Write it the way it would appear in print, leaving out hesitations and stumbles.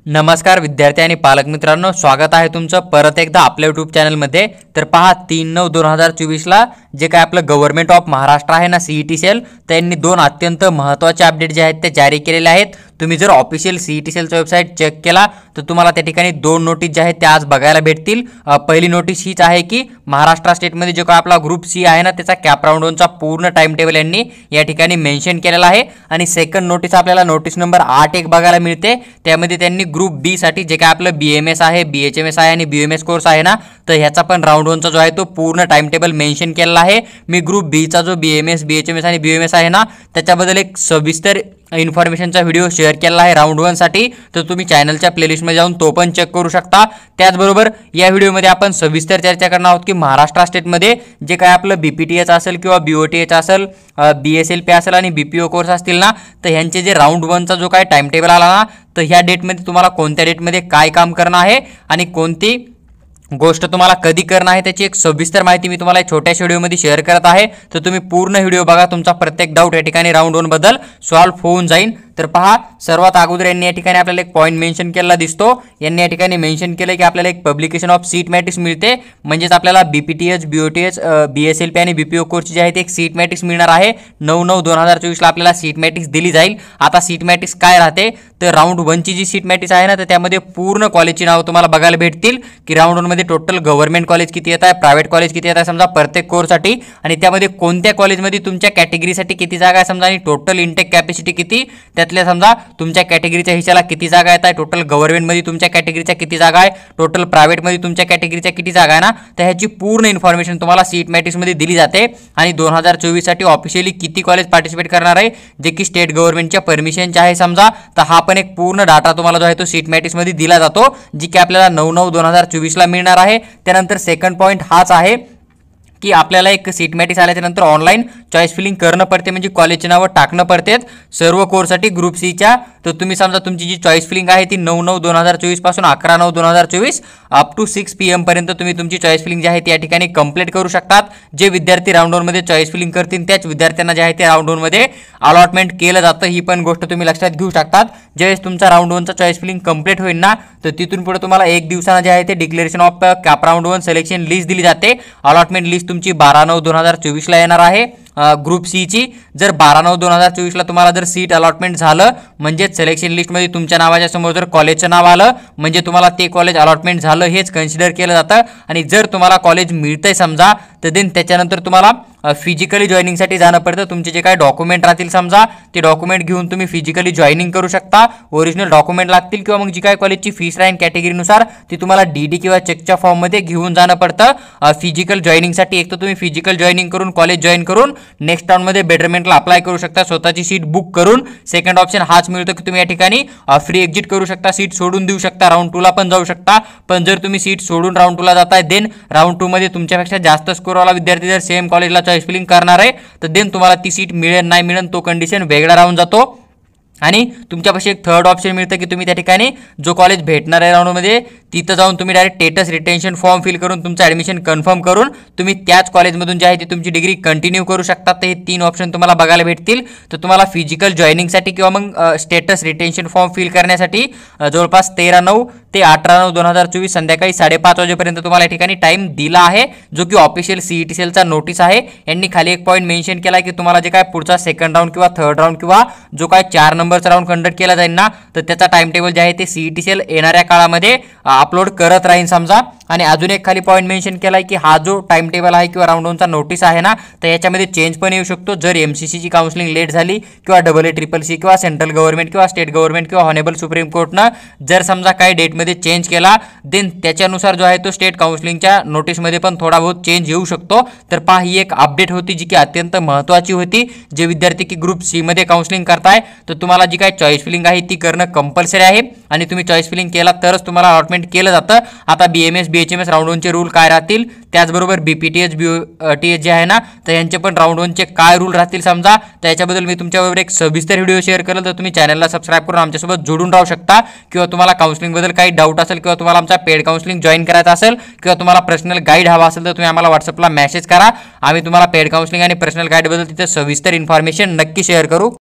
नमस्कार विद्यार्थी आणि पालक मित्रांनो, स्वागत आहे तुमचं परत एकदा आपल्या यूट्यूब चॅनलमध्ये। तर पहा 3/9/2024ला जे काय आपलं गव्हर्नमेंट ऑफ महाराष्ट्र आहे ना सीईटी सेल, त्यांनी दोन अत्यंत महत्त्वाचे अपडेट जे आहेत ते जारी केलेले आहेत। तुम्ही जर ऑफिशियल सीईटी सेलचा वेबसाईट चेक केला तर तुम्हाला त्या ठिकाणी दोन नोटीस जे आहेत ते आज बघायला भेटतील। पहिली नोटीस हीच आहे की महाराष्ट्र स्टेटमध्ये जो काय आपला ग्रुप सी आहे ना त्याचा कॅप राऊंड 1चा पूर्ण टाइम टेबल यांनी या ठिकाणी मेन्शन केलेला आहे। आणि सेकंड नोटीस आपल्याला नोटीस नंबर 8 बघायला मिळते, त्यामध्ये त्यांनी ग्रुप बी साठी जे काय आपलं बीएमएस आहे, बीएचएमएस आहे आणि बीएमएस कोर्स आहे ना, तर ह्याचा पण राऊंड 1चा जो आहे तो पूर्ण टाइम टेबल मेन्शन केलेला आहे। मी ग्रुप बी चा जो बीएमएस, बीएचएमएस आणि बीएमएस आहे ना त्याच्याबद्दल एक सविस्तर इन्फॉर्मेशनचा व्हिडिओ शेअर केला आहे राऊंड 1 साठी, तर तुम्ही चॅनलच्या प्लेलिस्टमध्ये जाऊन तो पण चेक करू शकता। त्याचबरोबर या व्हिडिओमध्ये आपण सविस्तर चर्चा करणार आहोत की महाराष्ट्र स्टेटमध्ये जे काय आपलं बीपीटीएच असेल किंवा बीओटीएच असेल, बीएसएलपी असेल आणि बीपीओ कोर्स असतील ना, तर ह्यांचे जे राऊंड 1चा जो काय टाइम टेबल आला ना, तर ह्या डेटमध्ये तुम्हाला कोणत्या डेटमध्ये काय काम करणं आहे आणि कोणती गोष्ट तुम्हाला कधी करणं आहे त्याची एक सविस्तर माहिती मी तुम्हाला छोट्याशा व्हिडिओमध्ये शेअर करत आहे। तर तुम्ही पूर्ण व्हिडिओ बघा, तुमचा प्रत्येक डाऊट या ठिकाणी राऊंड 1 बद्दल सॉल्व्ह होऊन जाईल। तर पहा, सर्वात अगोदर यांनी या ठिकाणी आपल्याला एक पॉईंट मेन्शन केलेला दिसतो। यांनी या ठिकाणी मेन्शन केलं की आपल्याला एक पब्लिकेशन ऑफ सीट मॅट्रिक्स मिळते, म्हणजेच आपल्याला बीपीटीएच, बीओटीएच, बीएसएलपी आणि बीपीओ कोर्सची जी आहे ती एक सीट मॅट्रिक्स मिळणार आहे। 9/9/2024ला आपल्याला सीट मॅट्रिक्स दिली जाईल। आता सीट मॅट्रिक्स काय राहते, तर राऊंड 1ची जी सीट मॅट्रिक्स आहे ना, तर त्यामध्ये पूर्ण कॉलेजची नाव तुम्हाला बघायला भेटतील की राऊंड 1 मध्ये टोटल गव्हर्नमेंट कॉलेज किती येत आहे, प्रायव्हेट कॉलेज किती येत आहे समजा प्रत्येक कोर्ससाठी, आणि त्यामध्ये कोणत्या कॉलेजमध्ये तुमच्या कॅटेगरीसाठी किती जागा आहे समजा, आणि टोटल इंटेक कॅपॅसिटी किती, त्यातल्या समजा तुमच्या कॅटेगरीच्या हिशाला किती जागा येत आहे, टोटल गव्हर्नमेंटमध्ये तुमच्या कॅटेगरीच्या किती जागा आहे, टोटल प्रायव्हेटमध्ये तुमच्या कॅटेगरीच्या किती जागा आहे ना, तर ह्याची पूर्ण इन्फॉर्मेशन तुम्हाला सीट मॅट्रिक्समध्ये दिली जाते। आणि 2024 साठी ऑफिशियली किती कॉलेज पार्टिसिपेट करणार आहे जे की स्टेट गव्हर्नमेंटच्या परमिशनचे आहे समजा, तर हा पण एक पूर्ण डाटा तुम्हाला जो आहे तो सीट मॅट्रिक्समध्ये दिला जातो, जी की आपल्याला 9/9/2024ला मिळणार आहे। त्यानंतर सेकंड पॉईंट हाच आहे की आपल्याला एक सीट मॅट्रिक्स आल्याच्यानंतर ऑनलाईन चॉईस फिलिंग करणं पडते, म्हणजे कॉलेजचे नावं टाकणं पडतात सर्व कोर्ससाठी ग्रुप सीच्या। तर तुम्ही समजा तुमची जी चॉईस फिलिंग आहे ती 9/9/2024 पासून 11/9/2024 अप टू 6 PM पर्यंत तुम्ही तुमची चॉईस फिलिंग जी आहे ती या ठिकाणी कंप्लीट करू शकतात। जे विद्यार्थी राऊंड 1 मध्ये चॉईस फिलिंग करतील त्याच विद्यार्थ्यांना जे आहे ते राऊंड 1 मध्ये अलॉटमेंट केलं जातं, ही पण गोष्ट तुम्ही लक्षात घेऊ शकतात। ज्यावेळेस तुमचा राऊंड 1चा चॉईस फिलिंग कंप्लीट होईल ना, तर तिथून पुढे तुम्हाला एक दिवसानं जे आहे ते declaration of cap round 1 selection list दिली जाते। अलॉटमेंट लिस्ट तुमची 12/9/2024ला येणार आहे ग्रुप सी ची। जर 12/9/2024ला तुम्हाला जर सीट अलॉटमेंट झालं, म्हणजे सिलेक्शन लिस्टमध्ये तुमच्या नावाच्या समोर जर कॉलेजचं नाव आलं, म्हणजे तुम्हाला ते कॉलेज अलॉटमेंट झालं हेच कन्सिडर केलं जातं। आणि जर तुम्हाला कॉलेज मिळतंय समजा, तर देन त्याच्यानंतर तुम्हाला फिजिकली जॉईनिंगसाठी जाणं पडतं। तुमचे जे काही डॉक्युमेंट राहतील समजा, ते डॉक्युमेंट घेऊन तुम्ही फिजिकली जॉईनिंग करू शकता। ओरिजिनल डॉक्युमेंट लागतील किंवा मग जी काही कॉलेजची फीस राहील कॅटेगरीनुसार ती तुम्हाला डीडी किंवा चेकच्या फॉर्ममध्ये घेऊन जाणं पडतं फिजिकल जॉईनिंगसाठी। एक तर तुम्ही फिजिकल जॉईनिंग करून कॉलेज जॉईन करून नेक्स्ट राऊंडमध्ये बेटरमेंटला अप्लाय करू शकता स्वतःची सीट बुक करून। सेकंड ऑप्शन हाच मिळतो की तुम्ही या ठिकाणी फ्री एक्झिट करू शकता, सीट सोडून देऊ शकता, राऊंड 2ला पण जाऊ शकता। पण जर तुम्ही सीट सोडून राऊंड 2ला जाताय, देन राऊंड 2 मध्ये तुमच्यापेक्षा जास्त स्कोरवाला विद्यार्थी जर सेम कॉलेजला चॉईस फिलिंग करणार आहे, तर देन तुम्हाला ती सीट मिळेल नाही मिळेल तो कंडिशन वेगळा राहून जातो। आणि तुमच्यापाशी एक थर्ड ऑप्शन मिळतं की तुम्ही त्या ठिकाणी जो कॉलेज भेटणार आहे राऊंडमध्ये तिथं जाऊन तुम्ही direct status retention form fill करून तुमचं ॲडमिशन कन्फर्म करून तुम्ही त्याच कॉलेजमधून जे आहे ती तुमची डिग्री कंटिन्यू करू शकता। तर हे 3 ऑप्शन तुम्हाला बघायला भेटतील। तर तुम्हाला फिजिकल जॉईनिंगसाठी किंवा मग स्टेटस रिटेन्शन फॉर्म फिल करण्यासाठी जवळपास 13/9 ते 18/9/2024 संध्याकाळी 5:30 वाजेपर्यंत तुम्हाला या ठिकाणी टाइम दिला आहे, जो की ऑफिशियल सीईटी सेलचा नोटीस आहे। यांनी खाली एक पॉईंट मेन्शन केला की तुम्हाला जे काय पुढचा सेकंड राऊंड किंवा थर्ड राऊंड किंवा जो काय 4 नंबरचा राऊंड कंडक्ट केला जाईल ना, तर त्याचा टाइम टेबल जे आहे ते सीईटी सेल येणाऱ्या काळामध्ये अपलोड करत राहील समजा। आणि अजून एक खाली पॉईंट मेन्शन केलाय की हा जो टाइम टेबल आहे किंवा राऊंड 1चा नोटीस आहे ना, तर याच्यामध्ये चेंज पण येऊ शकतो। जर एमसीसीची काउन्सिलिंग लेट झाली किंवा AA-CCC किंवा सेंट्रल गव्हर्नमेंट किंवा स्टेट गव्हर्नमेंट किंवा हॉनेबल सुप्रीम कोर्टनं जर समजा काही डेटमध्ये चेंज केला, देन त्याच्यानुसार जो आहे तो स्टेट काउन्सिलिंगच्या नोटीसमध्ये पण थोडा बहुत चेंज येऊ शकतो। तर पहा, ही एक अपडेट होती जी की अत्यंत महत्त्वाची होती। जे विद्यार्थी की ग्रुप सी मध्ये काउन्सिलिंग करताय, तर तुम्हाला जी काही चॉईस फिलिंग आहे ती करणं कंपल्सरी आहे आणि तुम्ही चॉईस फिलिंग केला तरच तुम्हाला अलॉटमेंट केलं जातं। आता बीएमएस, बीएचएमएस राऊंड 1चे रूल काय राहतील, त्याचबरोबर बीपीटीएच, बीओटीएच जे आहे ना, तर यांचे पण राऊंड 1चे काय रूल राहतील समजा, त्याच्याबद्दल मी तुमच्याबरोबर एक सविस्तर व्हिडिओ शेअर करेल। तर तुम्ही चॅनलला सबस्क्राईब करून आमच्यासोबत जोडून राहू शकता। किंवा तुम्हाला काउन्सिलिंगबद्दल काही डाऊट असेल किंवा तुम्हाला आमचा पेड काउन्सिलिंग जॉईन करायचं असेल किंवा तुम्हाला पर्सनल गाईड हवा असेल, तर तुम्ही आम्हाला व्हॉट्सअपला मेसेज करा। आम्ही तुम्हाला पेड काउन्सिलिंग आणि पर्सनल गाईडबद्दल तिथे सविस्तर इन्फॉर्मेशन नक्की शेअर करू।